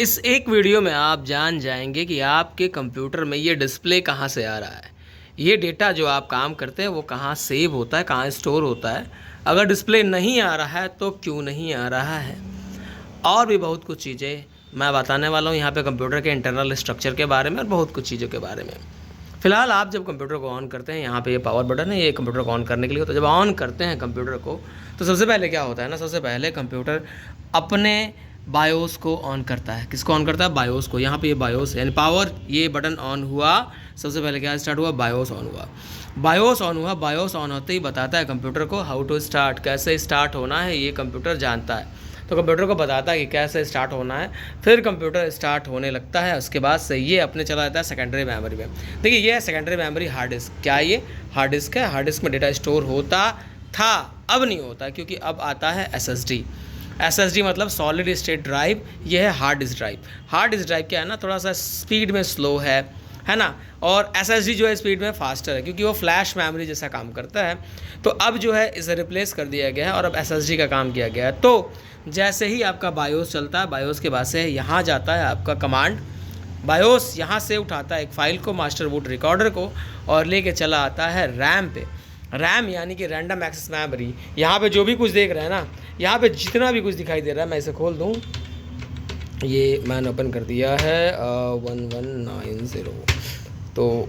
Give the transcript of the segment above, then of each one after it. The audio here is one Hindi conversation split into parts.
इस एक वीडियो में आप जान जाएंगे कि आपके कंप्यूटर में ये डिस्प्ले कहाँ से आ रहा है। ये डेटा जो आप काम करते हैं वो कहाँ सेव होता है, कहाँ स्टोर होता है। अगर डिस्प्ले नहीं आ रहा है तो क्यों नहीं आ रहा है, और भी बहुत कुछ चीज़ें मैं बताने वाला हूँ यहाँ पे कंप्यूटर के इंटरनल स्ट्रक्चर के बारे में और बहुत कुछ चीज़ों के बारे में। फिलहाल आप जब कंप्यूटर को ऑन करते हैं, यहाँ पे ये पावर बटन है, ये कंप्यूटर को ऑन करने के लिए होता है। जब ऑन करते हैं कंप्यूटर को तो सबसे पहले क्या होता है ना, सबसे पहले कंप्यूटर अपने बायोस को ऑन करता है। किसको ऑन करता है? बायोस को। यहाँ पे ये बायोस यानी पावर, ये बटन ऑन हुआ, सबसे पहले क्या स्टार्ट हुआ? बायोस ऑन हुआ। बायोस ऑन हुआ, बायोस ऑन होते ही बताता है कंप्यूटर को हाउ टू स्टार्ट, कैसे स्टार्ट होना है ये कंप्यूटर जानता है। तो कंप्यूटर को बताता है कि कैसे स्टार्ट होना है, फिर कंप्यूटर स्टार्ट होने लगता है। उसके बाद से ये अपने चला जाता है सेकेंडरी मेमोरी में। देखिए ये है सेकेंडरी मेमोरी, हार्ड डिस्क। क्या ये हार्ड डिस्क है? हार्ड डिस्क में डेटा स्टोर होता था, अब नहीं होता, क्योंकि अब आता है एसएसडी। एसएसडी मतलब सॉलिड स्टेट ड्राइव। ये है hard disk drive. Hard disk drive क्या है ना, थोड़ा सा स्पीड में स्लो है ना, और एसएसडी जो है स्पीड में फास्टर है, क्योंकि वो फ्लैश मेमोरी जैसा काम करता है। तो अब जो है इसे रिप्लेस कर दिया गया है और अब एसएसडी का काम किया गया है। तो जैसे ही आपका बायोस चलता है, बायोस के बाद से यहाँ जाता है आपका कमांड। बायोस यहाँ से उठाता है एक फ़ाइल को, मास्टर बूट रिकॉर्डर को, और लेके चला आता है रैम पे। रैम यानी कि रैंडम एक्सेस मेमोरी। यहाँ पे जो भी कुछ देख रहे हैं ना, यहाँ पे जितना भी कुछ दिखाई दे रहा है, मैं इसे खोल दूँ, ये मैंने ओपन कर दिया है 1190। तो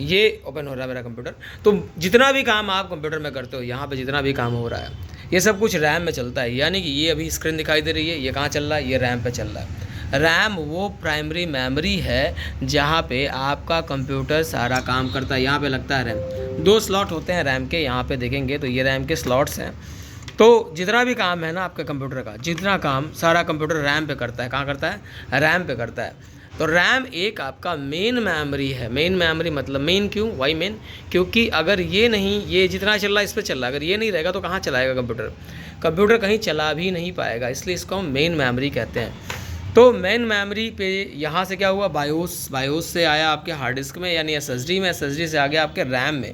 ये ओपन हो रहा है मेरा कंप्यूटर। तो जितना भी काम आप कंप्यूटर में करते हो, यहाँ पे जितना भी काम हो रहा है, ये सब कुछ रैम में चलता है। यानी कि ये अभी स्क्रीन दिखाई दे रही है, ये कहाँ चल रहा है? ये रैम पे चल रहा है। रैम वो प्राइमरी मेमोरी है जहाँ पे आपका कंप्यूटर सारा काम करता है। यहाँ पे लगता है रैम, 2 स्लॉट होते हैं रैम के। यहाँ पे देखेंगे तो ये रैम के स्लॉट्स हैं। तो जितना भी काम है ना आपके कंप्यूटर का, जितना काम सारा कंप्यूटर रैम पे करता है। कहाँ करता है? रैम पे करता है। तो रैम एक आपका मेन मेमोरी है। मेन मेमोरी मतलब मेन क्यों? Why main? क्योंकि अगर ये नहीं, ये जितना चल रहा है इस पर चल रहा है, अगर ये नहीं रहेगा तो कहाँ चलाएगा कंप्यूटर? कंप्यूटर कहीं चला भी नहीं पाएगा, इसलिए इसको हम मेन मेमोरी कहते हैं। तो मेन मेमोरी पे यहाँ से क्या हुआ? बायोस, बायोस से आया आपके हार्ड डिस्क में यानी एसएसडी में, एसएसडी से आ गया आपके रैम में।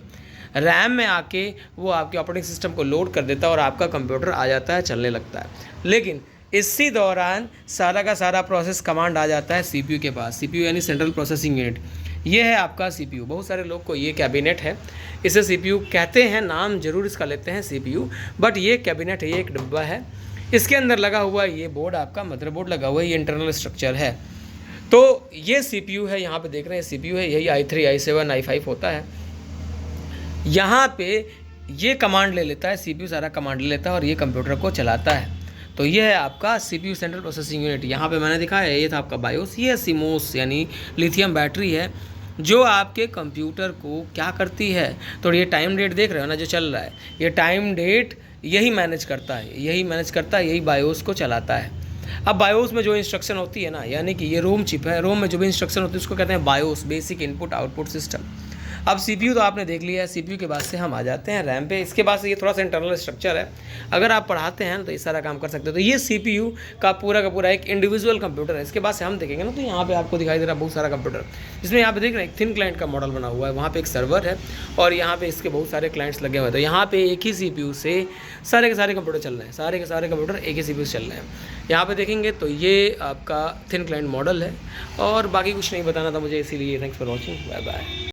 रैम में आके वो आपके ऑपरेटिंग सिस्टम को लोड कर देता है और आपका कंप्यूटर आ जाता है, चलने लगता है। लेकिन इसी दौरान सारा का सारा प्रोसेस कमांड आ जाता है सीपीयू के पास। सीपीयू यानी सेंट्रल प्रोसेसिंग यूनिट। ये है आपका सीपीयू। बहुत सारे लोग को ये कैबिनेट है, इसे सीपीयू कहते हैं, नाम जरूर इसका लेते हैं सीपीयू, बट ये कैबिनेट है, ये एक डिब्बा है। इसके अंदर लगा हुआ ये बोर्ड, आपका मदरबोर्ड लगा हुआ है, ये इंटरनल स्ट्रक्चर है। तो ये सीपीयू है, यहाँ पे देख रहे हैं सीपीयू है, यही i3 i7 i5 होता है। यहाँ पे ये कमांड ले लेता है, सीपीयू सारा कमांड ले लेता है और ये कंप्यूटर को चलाता है। तो ये है आपका सीपीयू सेंट्रल प्रोसेसिंग यूनिट। यहाँ पे मैंने दिखाया ये था आपका बायोस। ये सीमोस यानी लिथियम बैटरी है जो आपके कंप्यूटर को क्या करती है। तो ये टाइम डेट देख रहे हो ना जो चल रहा है, ये टाइम डेट यही मैनेज करता है, यही बायोस को चलाता है। अब बायोस में जो इंस्ट्रक्शन होती है ना, यानी कि ये रोम चिप है, रोम में जो भी इंस्ट्रक्शन होती है उसको कहते हैं BIOS, basic input output system. अब सीपीयू तो आपने देख लिया है, सीपीयू के बाद से हम आ जाते हैं रैम पे। इसके बाद से ये थोड़ा सा इंटरनल स्ट्रक्चर है, अगर आप पढ़ाते हैं तो ये सारा काम कर सकते हो। तो ये सीपीयू का पूरा एक इंडिविजुअल कंप्यूटर है। इसके बाद से हम देखेंगे ना, तो यहाँ पे आपको दिखाई दे रहा है बहुत सारा कंप्यूटर, जिसमें यहाँ पे देख रहे हैं एक थिन क्लाइंट का मॉडल बना हुआ है, वहाँ पे एक सर्वर है और यहाँ पे इसके बहुत सारे क्लाइंट्स लगे हुए हैं। तो यहाँ पे एक ही सीपीयू से सारे के सारे कंप्यूटर चल रहे हैं, सारे के सारे कंप्यूटर एक ही सीपीयू से चल रहे हैं। यहाँ पे देखेंगे तो ये आपका थिन क्लाइंट मॉडल है और बाकी कुछ नहीं बताना था मुझे, इसीलिए thanks for watching, bye bye.